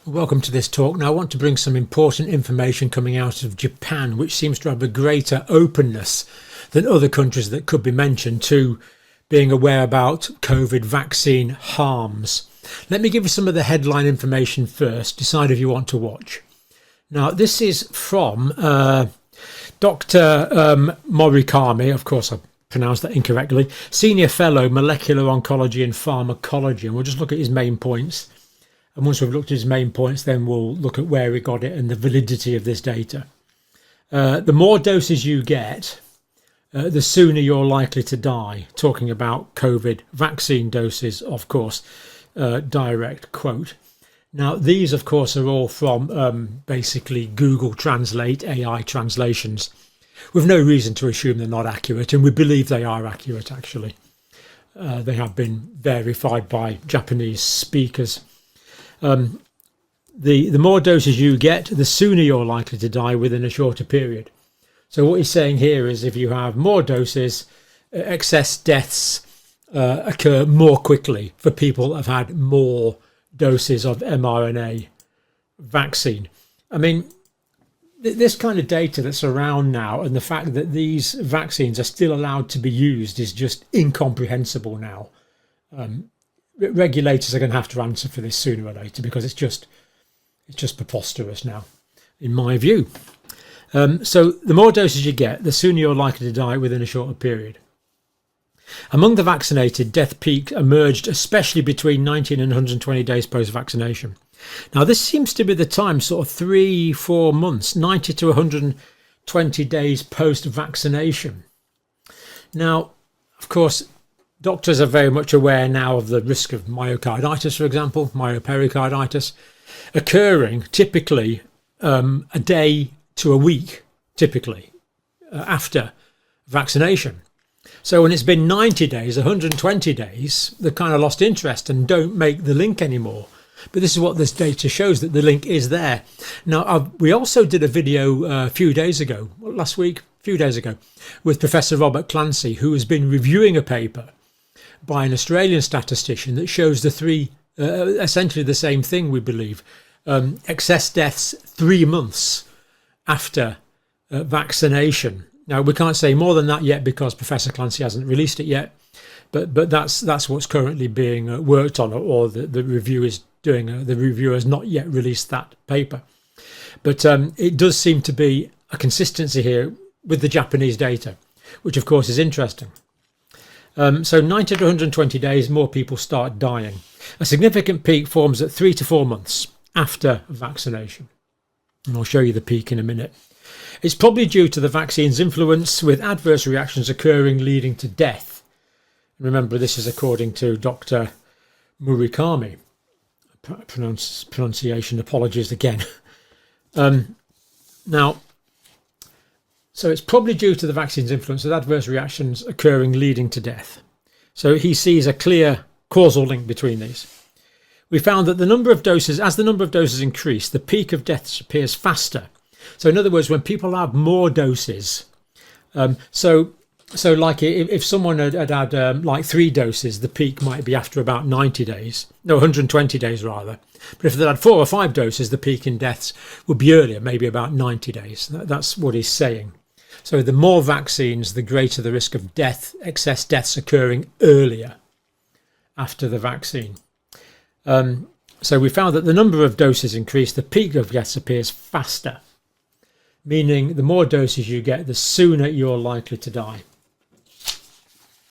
Welcome to this talk. Now I want to bring some important information coming out of Japan, which seems to have a greater openness than other countries that could be mentioned to being aware about COVID vaccine harms. Let me give you some of the headline information first. Decide if you want to watch. Now this is from Dr. Murakami, of course I pronounced that incorrectly, Senior Fellow Molecular Oncology and Pharmacology, and we'll just look at his main points. And once we've looked at his main points, then we'll look at where we got it and the validity of this data. The more doses you get, the sooner you're likely to die. Talking about COVID vaccine doses, of course, direct quote. Now, these, of course, are all from basically Google Translate, AI translations, with no reason to assume they're not accurate. And we believe they are accurate, actually. They have been verified by Japanese speakers. The more doses you get, the sooner you're likely to die within a shorter period. So what he's saying here is if you have more doses, excess deaths occur more quickly for people that have had more doses of mRNA vaccine. I mean, this kind of data that's around now and the fact that these vaccines are still allowed to be used is just incomprehensible now. Regulators are going to have to answer for this sooner or later because it's just preposterous now, in my view. So the more doses you get, the sooner you're likely to die within a shorter period. Among the vaccinated, death peak emerged especially between 19 and 120 days post-vaccination. Now this seems to be the time, sort of 3-4 months, 90 to 120 days post-vaccination. Now, of course, doctors are very much aware now of the risk of myocarditis, for example, myopericarditis, occurring typically a day to a week, typically, after vaccination. So when it's been 90 days, 120 days, they've kind of lost interest and don't make the link anymore. But this is what this data shows, that the link is there. Now, we also did a video a few days ago, with Professor Robert Clancy, who has been reviewing a paper by an Australian statistician that shows the three, essentially the same thing, we believe. Excess deaths 3 months after vaccination. Now, we can't say more than that yet because Professor Clancy hasn't released it yet, but that's what's currently being worked on, or the review is doing. The reviewer has not yet released that paper. But it does seem to be a consistency here with the Japanese data, which of course is interesting. So 90 to 120 days, more people start dying. A significant peak forms at 3 to 4 months after vaccination. And I'll show you the peak in a minute. It's probably due to the vaccine's influence, with adverse reactions occurring leading to death. Remember, this is according to Dr. Murakami. Pronunciation, apologies again. Now, so it's probably due to the vaccine's influence with adverse reactions occurring leading to death. So he sees a clear causal link between these. We found that as the number of doses increase, the peak of deaths appears faster. So in other words, when people have more doses, so like if someone had like 3 doses, the peak might be after about 90 days, no, 120 days rather. But if they had 4 or 5 doses, the peak in deaths would be earlier, maybe about 90 days. That's what he's saying. So the more vaccines, the greater the risk of death, excess deaths occurring earlier after the vaccine. So we found that the number of doses increase, the peak of deaths appears faster, meaning the more doses you get, the sooner you're likely to die.